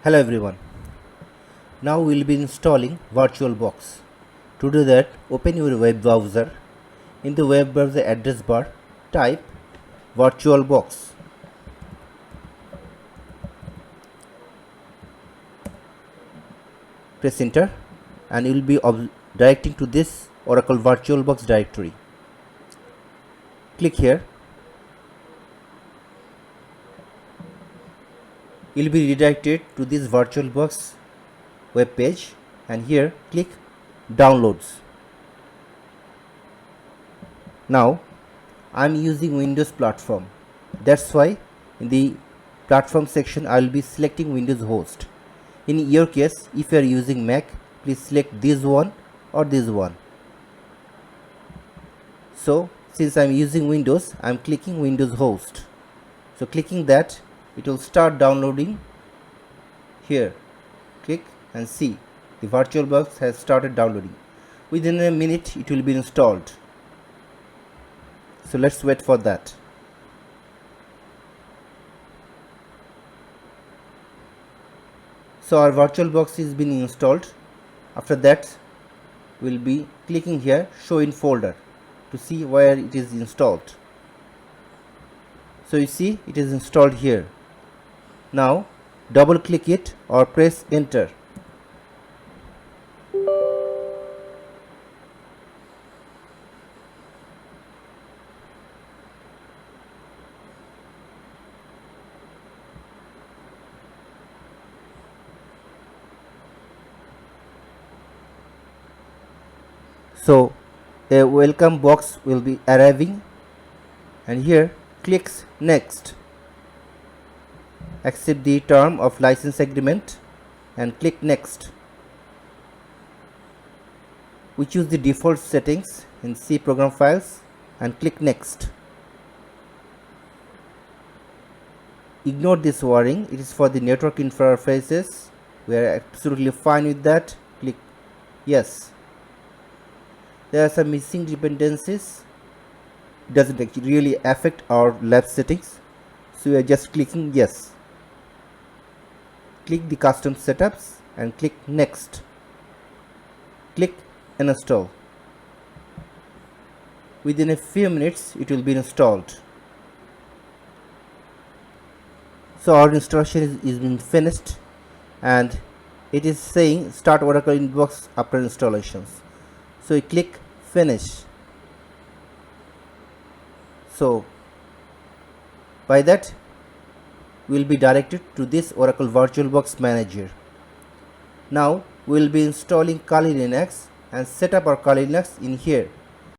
Hello everyone. Now we will be installing VirtualBox. To do that, open your web browser. In the web browser address bar, type VirtualBox. Press enter and you will be directing to this Oracle VirtualBox directory. Click here. You will be redirected to this VirtualBox web page and here click Downloads. Now I am using Windows platform. That's why in the platform section I will be selecting Windows host. In your case, if you are using Mac, please select this one or this one. So since I am using Windows, I am clicking Windows host. So clicking that, it will start downloading. Here click and see the VirtualBox has started downloading. Within a minute it will be installed. So let's wait for that. So our VirtualBox is been installed. After that we'll be clicking here show in folder to see where it is installed. So you see it is installed here. Now double click it or press enter. So a welcome box will be arriving and here clicks next. Accept the term of license agreement and click next. We choose the default settings in C program files and click next. Ignore this warning, it is for the network interfaces. We are absolutely fine with that. Click yes. There are some missing dependencies. It doesn't actually really affect our lab settings, so we are just clicking yes. Click the custom setups and click next. Click install. Within a few minutes it will be installed. So our installation is been finished and it is saying start Oracle inbox after installations. So we click finish. So by that we will be directed to this Oracle VirtualBox manager. Now we will be installing Kali Linux and set up our Kali Linux in here.